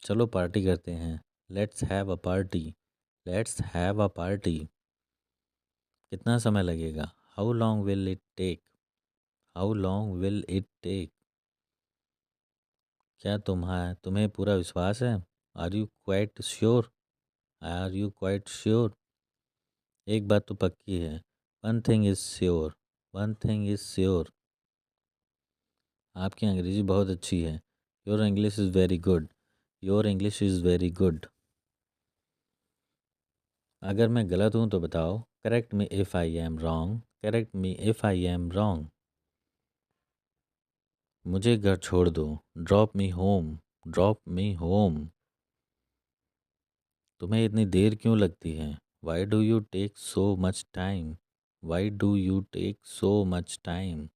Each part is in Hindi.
चलो पार्टी करते हैं। Let's have a party. Let's have a party. कितना समय लगेगा? How long will it take? How long will it take? क्या तुम्हें पूरा विश्वास है? Are you quite sure? Are you quite sure? एक बात तो पक्की है। One thing is sure. One thing is sure. आपकी अंग्रेज़ी बहुत अच्छी है। Your English is very good. Your English is very good. अगर मैं गलत हूँ तो बताओ। Correct me if I am wrong. Correct me if I am wrong. मुझे घर छोड़ दो। Drop me home. Drop me home. तुम्हें इतनी देर क्यों लगती है? Why do you take so much time? Why do you take so much time?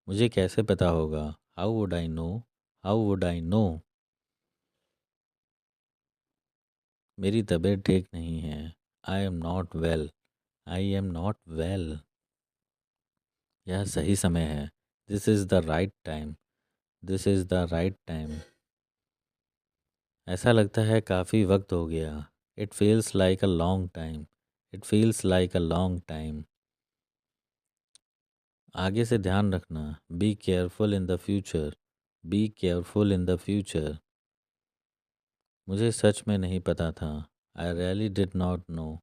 मुझे कैसे पता होगा? How would I know? How would I know? मेरी तबीयत ठीक नहीं है। I am not well. I am not well. यह सही समय है। This is the right time. This is the right time. ऐसा लगता है काफ़ी वक्त हो गया। It feels like a long time. It feels like a long time. आगे से ध्यान रखना। Be careful in the future. Be careful in the future. मुझे सच में नहीं पता था। I really did not know.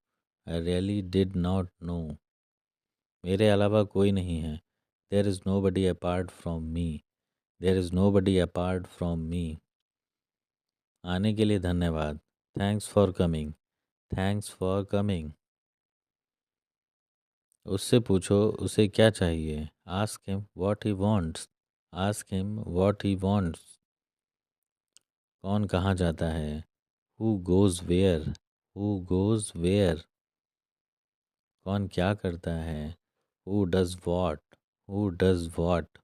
I really did not know. मेरे अलावा कोई नहीं है। There is nobody apart from me. There is nobody apart from me. आने के लिए धन्यवाद। Thanks for coming. Thanks for coming. उससे पूछो उसे क्या चाहिए। Ask him what he wants. Ask him what he wants. कौन कहाँ जाता है? Who goes where? Who goes where? कौन क्या करता है? Who does what? Who does what?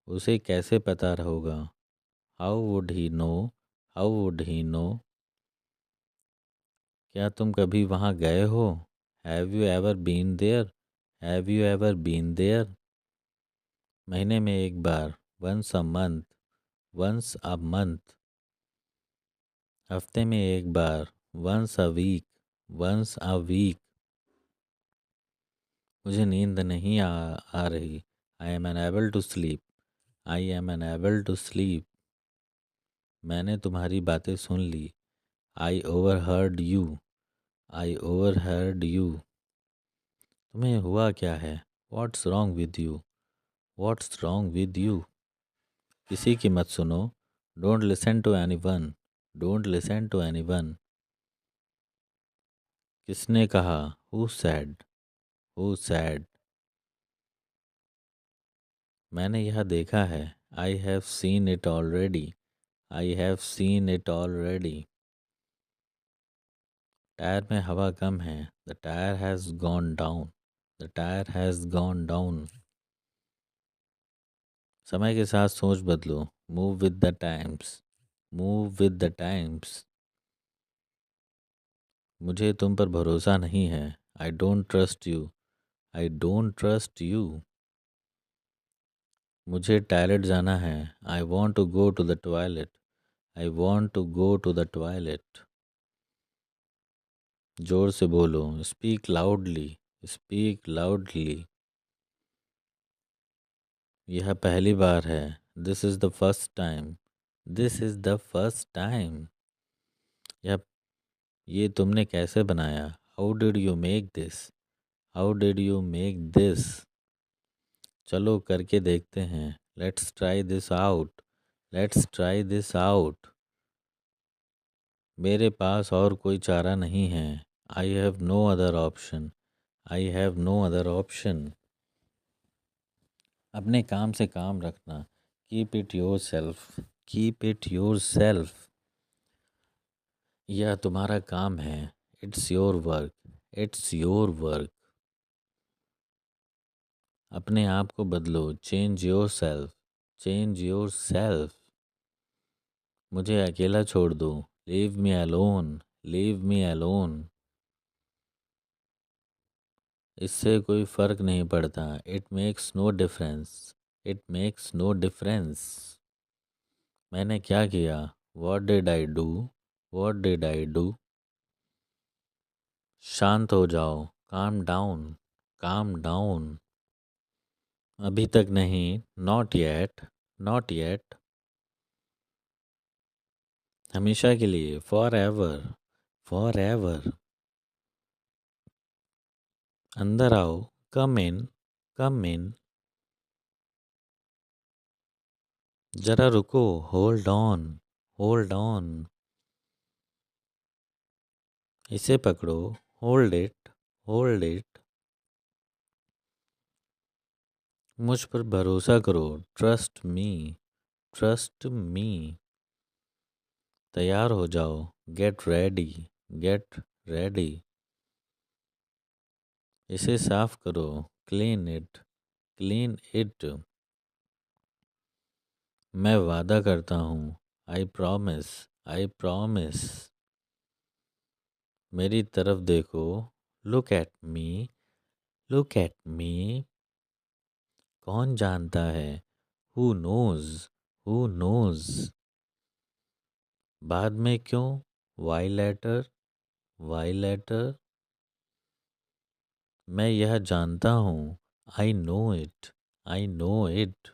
उसे कैसे पता होगा? How would he know? How would he know? क्या तुम कभी वहाँ गए हो? Have you ever been there? Have you ever been there? महीने में एक बार। Once a month. Once a month. हफ्ते में एक बार। Once a week. Once a week. मुझे नींद नहीं आ रही। I am unable to sleep. I am unable to sleep. मैंने तुम्हारी बातें सुन ली। I overheard you. I overheard you. तुम्हें हुआ क्या है? What's wrong with you? What's wrong with you? किसी की मत सुनो। Don't listen to anyone. Don't listen to anyone. किसने कहा? Who said? Who said? मैंने यह देखा है। I have seen it already. I have seen it already. Tyre में हवा कम है। The tyre has gone down. The tyre has gone down. समय के साथ सोच बदलो। Move with the times. Move with the times. मुझे तुम पर भरोसा नहीं है। I don't trust you. I don't trust you. मुझे टॉयलेट जाना है। I want to go to the toilet. I want to go to the toilet. जोर से बोलो। Speak loudly. Speak loudly. यह पहली बार है। This is the first time. This is the first time. यह ये तुमने कैसे बनाया? How did you make this? How did you make this? चलो करके देखते हैं। Let's try this out. Let's try this out. मेरे पास और कोई चारा नहीं है। I have no other option. I have no other option. अपने काम से काम रखना। Keep it yourself. Keep it yourself. यह तुम्हारा काम है। It's your work. It's your work. अपने आप को बदलो। Change yourself. Change yourself. मुझे अकेला छोड़ दो। Leave me alone. Leave me alone. इससे कोई फ़र्क नहीं पड़ता। It makes no difference. It makes no difference. मैंने क्या किया? What did I do? What did I do? शांत हो जाओ। Calm down. Calm down. अभी तक नहीं। Not yet. Not yet. हमेशा के लिए। For ever. For ever. अंदर आओ। कम इन। कम इन। जरा रुको। Hold on. Hold on. इसे पकड़ो। Hold it. Hold it. मुझ पर भरोसा करो। Trust me. Trust me. तैयार हो जाओ। Get ready. Get ready. इसे साफ करो। Clean it. Clean it. मैं वादा करता हूँ। I promise. I promise. मेरी तरफ देखो। Look at me. Look at me. कौन जानता है? Who knows. Who knows. बाद में क्यों? Why later. Why later. मैं यह जानता हूँ। I know it. I know it.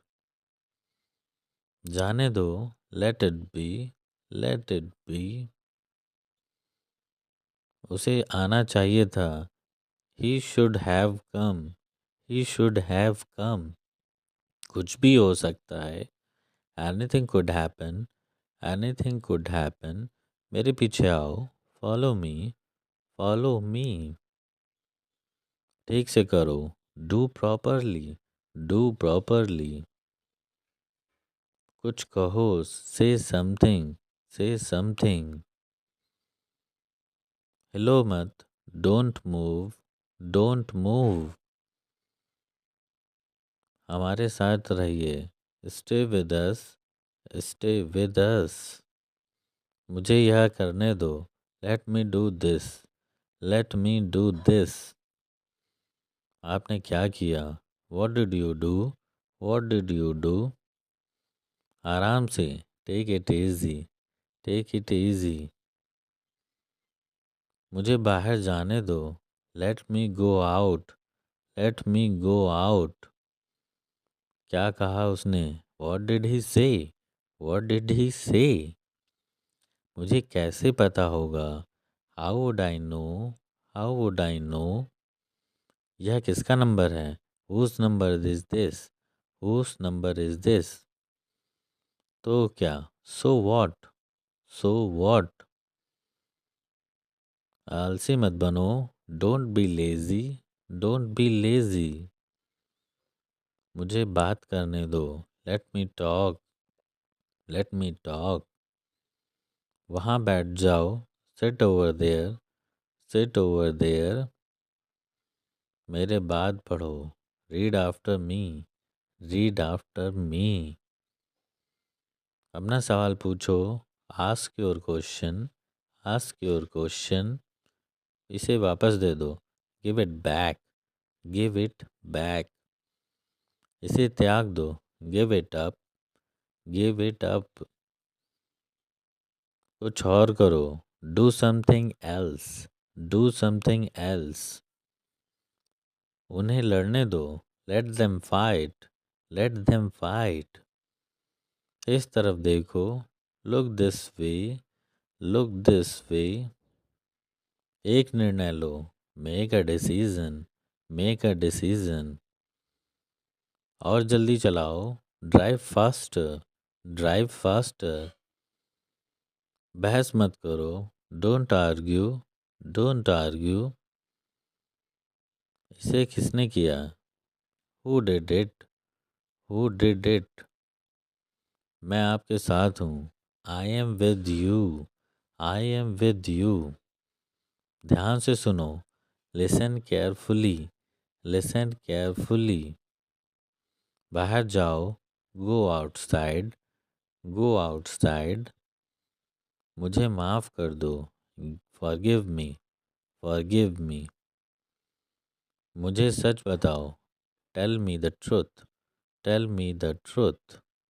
जाने दो। Let it be. Let it be. उसे आना चाहिए था। He should have come. He should have come. कुछ भी हो सकता है। Anything could happen. Anything could happen. मेरे पीछे आओ। Follow me. Follow me. ठीक से करो। Do properly. Do properly. कुछ कहो। Say something. Say something. हिलो मत। Don't move. Don't move. हमारे साथ रहिए। Stay with us. Stay with us. मुझे यह करने दो। Let me do this. Let me do this. आपने क्या किया? What did you do? What did you do? आराम से। Take it easy. Take it easy. मुझे बाहर जाने दो। Let me go out. Let me go out. क्या कहा उसने? वॉट डिड ही से? वॉट डिड ही से? मुझे कैसे पता होगा? How would I know? How would I know? यह किसका नंबर है? Whose number is this? Whose number is this? तो क्या? So what? So what? आलसी मत बनो। Don't be lazy. Don't be lazy. मुझे बात करने दो। Let me talk. Let me talk. वहाँ बैठ जाओ। Sit over there. Sit over there. मेरे बाद पढ़ो। Read after me. Read after me. अपना सवाल पूछो। Ask your question. Ask your question. इसे वापस दे दो। Give it back. Give it back. इसे त्याग दो। Give it up. Give it up. कुछ और करो। Do something else. Do something else. उन्हें लड़ने दो। Let them fight. Let them fight. इस तरफ देखो। Look this way. Look this way. एक निर्णय लो। Make a decision. Make a decision. और जल्दी चलाओ। Drive faster. Drive faster. बहस मत करो। Don't argue. Don't argue. इसे किसने किया? Who did it? Who did it? मैं आपके साथ हूँ। I am with you. I am with you. ध्यान से सुनो। Listen carefully. Listen carefully. बाहर जाओ। Go outside. Go outside. मुझे माफ़ कर दो। Forgive me. Forgive me. मुझे सच बताओ। Tell me the truth. Tell me the truth.